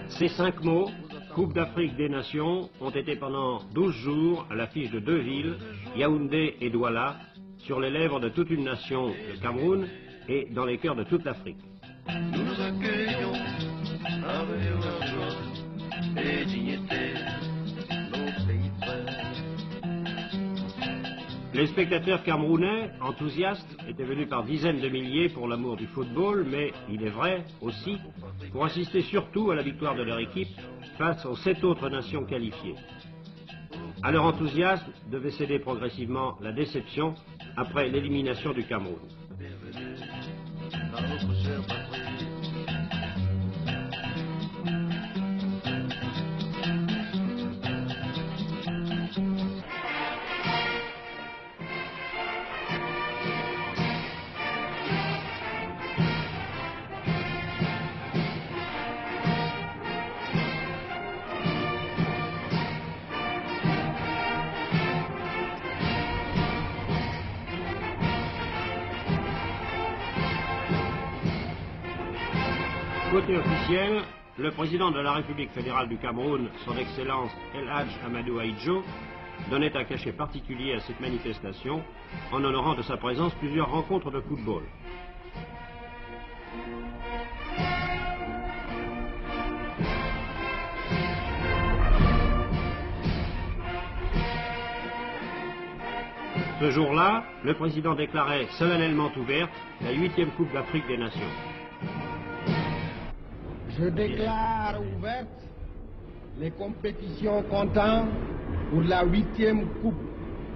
Ces 5 mots, Coupe d'Afrique des Nations, ont été pendant 12 jours à l'affiche de 2 villes, Yaoundé et Douala, sur les lèvres de toute une nation, le Cameroun, et dans les cœurs de toute l'Afrique. Nous accueillons avec la joie et dignité nos pays frères. Les spectateurs camerounais, enthousiastes, étaient venus par dizaines de milliers pour l'amour du football, mais, il est vrai, aussi, pour assister surtout à la victoire de leur équipe face aux 7 autres nations qualifiées. À leur enthousiasme devait céder progressivement la déception après l'élimination du Cameroun. Bienvenue dans notre chère patrie. Côté officiel, le président de la République fédérale du Cameroun, son Excellence El Hadj Amadou Ahidjo, donnait un cachet particulier à cette manifestation en honorant de sa présence plusieurs rencontres de football. Ce jour-là, le président déclarait solennellement ouverte la 8e Coupe d'Afrique des Nations. Je déclare ouvertes les compétitions comptant pour la 8e Coupe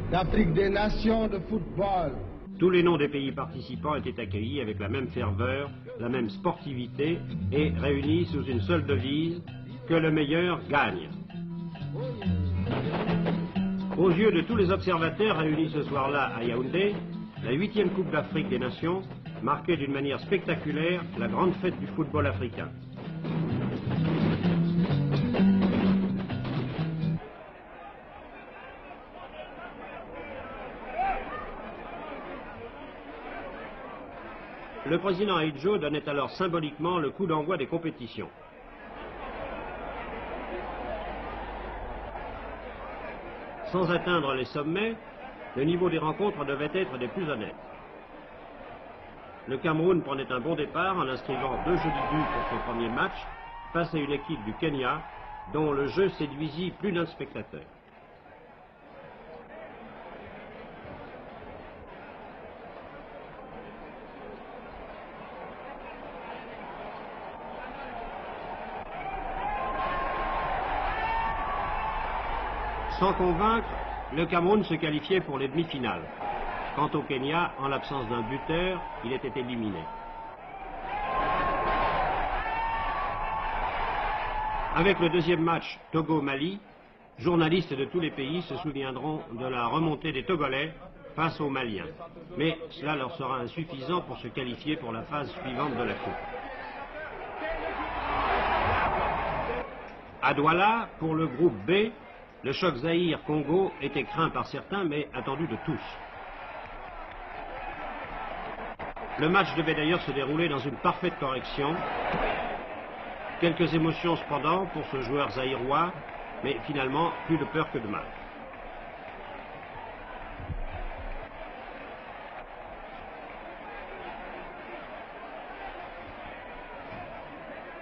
d'Afrique des Nations de football. Tous les noms des pays participants étaient accueillis avec la même ferveur, la même sportivité et réunis sous une seule devise, que le meilleur gagne. Aux yeux de tous les observateurs réunis ce soir-là à Yaoundé, la 8e Coupe d'Afrique des Nations marquait d'une manière spectaculaire la grande fête du football africain. Le président Ahidjo donnait alors symboliquement le coup d'envoi des compétitions. Sans atteindre les sommets, le niveau des rencontres devait être des plus honnêtes. Le Cameroun prenait un bon départ en inscrivant 2 jolis buts pour son premier match face à une équipe du Kenya dont le jeu séduisit plus d'un spectateur. Sans convaincre, le Cameroun se qualifiait pour les demi-finales. Quant au Kenya, en l'absence d'un buteur, il était éliminé. Avec le deuxième match Togo-Mali, journalistes de tous les pays se souviendront de la remontée des Togolais face aux Maliens. Mais cela leur sera insuffisant pour se qualifier pour la phase suivante de la Coupe. À Douala, pour le groupe B, le choc Zaïre-Congo était craint par certains, mais attendu de tous. Le match devait d'ailleurs se dérouler dans une parfaite correction. Quelques émotions cependant pour ce joueur zaïrois, mais finalement plus de peur que de mal.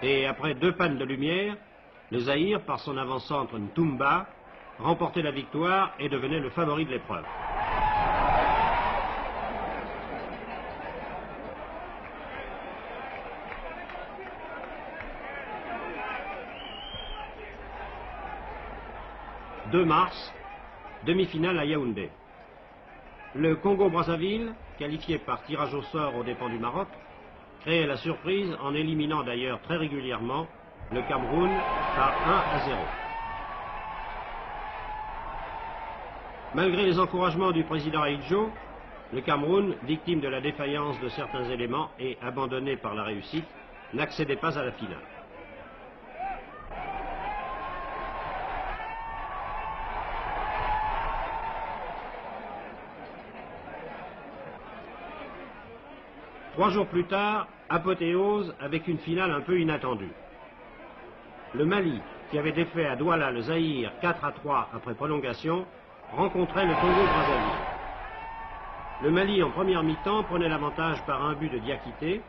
Et après 2 pannes de lumière, le Zaïre, par son avant-centre Ntumba, remportait la victoire et devenait le favori de l'épreuve. « 2 mars, demi-finale à Yaoundé. Le Congo-Brazzaville, qualifié par tirage au sort aux dépens du Maroc, créait la surprise en éliminant d'ailleurs très régulièrement le Cameroun par 1-0. Malgré les encouragements du président Ahidjo, le Cameroun, victime de la défaillance de certains éléments et abandonné par la réussite, n'accédait pas à la finale. Trois jours plus tard, Apothéose avec une finale un peu inattendue. Le Mali, qui avait défait à Douala le Zaïre 4-3 après prolongation, rencontrait le Congo-Brazzaville. Le Mali, en première mi-temps, prenait l'avantage par un but de Diakité,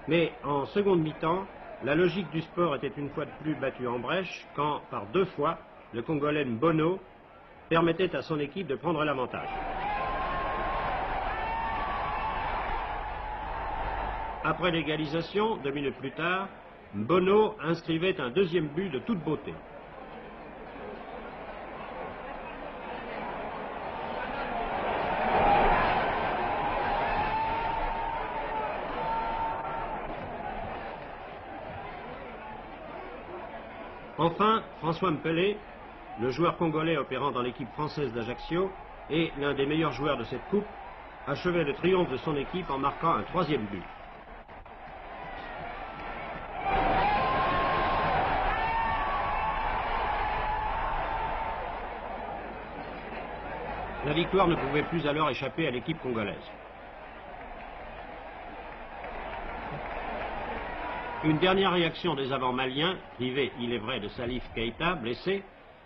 mais en seconde mi-temps, la logique du sport était une fois de plus battue en brèche quand, par 2 fois, le Congolais Mbono permettait à son équipe de prendre l'avantage. Après l'égalisation, 2 minutes plus tard, Mbono inscrivait un deuxième but de toute beauté. Enfin, François Mpelé, le joueur congolais opérant dans l'équipe française d'Ajaccio et l'un des meilleurs joueurs de cette coupe, achevait le triomphe de son équipe en marquant un 3e but. La victoire ne pouvait plus alors échapper à l'équipe congolaise. Une dernière réaction des avants maliens, privés, il est vrai, de Salif Keïta, blessé,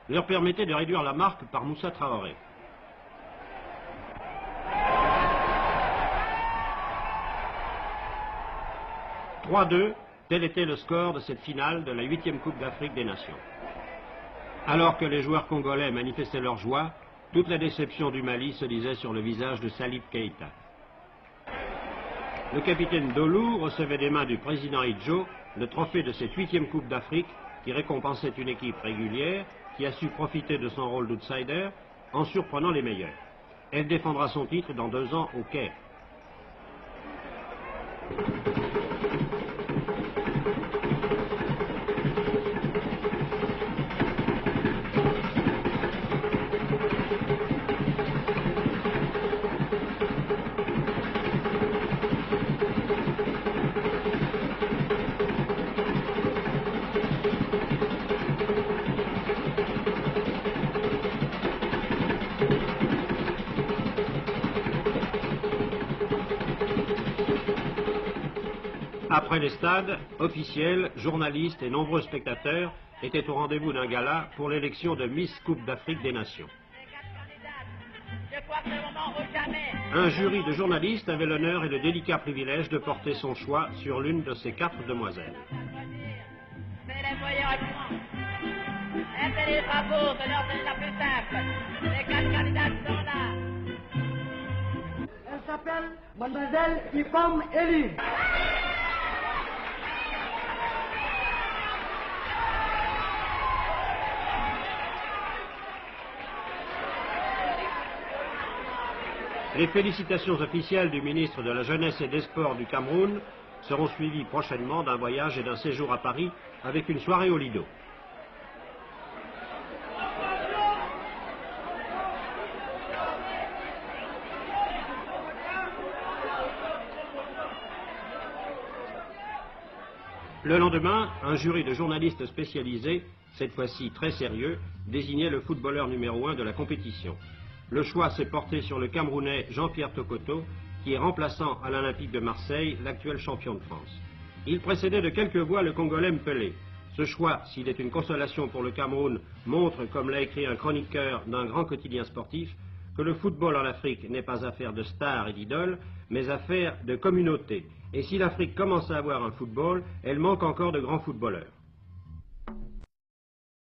leur permettait de réduire la marque par Moussa Traoré. « 3-2, tel était le score de cette finale de la 8e Coupe d'Afrique des Nations. Alors que les joueurs congolais manifestaient leur joie, toute la déception du Mali se lisait sur le visage de Salif Keïta. Le capitaine Dolou recevait des mains du président Idjo le trophée de cette 8e Coupe d'Afrique qui récompensait une équipe régulière qui a su profiter de son rôle d'outsider en surprenant les meilleurs. Elle défendra son titre dans 2 ans au Caire. Après les stades, officiels, journalistes et nombreux spectateurs étaient au rendez-vous d'un gala pour l'élection de Miss Coupe d'Afrique des Nations. Un jury de journalistes avait l'honneur et le délicat privilège de porter son choix sur l'une de ces 4 demoiselles. Les bravoures de l'ordre la plus simple. Les 4 candidates sont là. Elle s'appelle Mademoiselle Ipam Eli. Les félicitations officielles du ministre de la Jeunesse et des Sports du Cameroun seront suivies prochainement d'un voyage et d'un séjour à Paris avec une soirée au Lido. Le lendemain, un jury de journalistes spécialisés, cette fois-ci très sérieux, désignait le footballeur numéro 1 de la compétition. Le choix s'est porté sur le Camerounais Jean-Pierre Tokoto, qui est remplaçant à l'Olympique de Marseille, l'actuel champion de France. Il précédait de quelques voix le Congolais Mpelé. Ce choix, s'il est une consolation pour le Cameroun, montre, comme l'a écrit un chroniqueur d'un grand quotidien sportif, que le football en Afrique n'est pas affaire de stars et d'idoles, mais affaire de communauté. Et si l'Afrique commence à avoir un football, elle manque encore de grands footballeurs.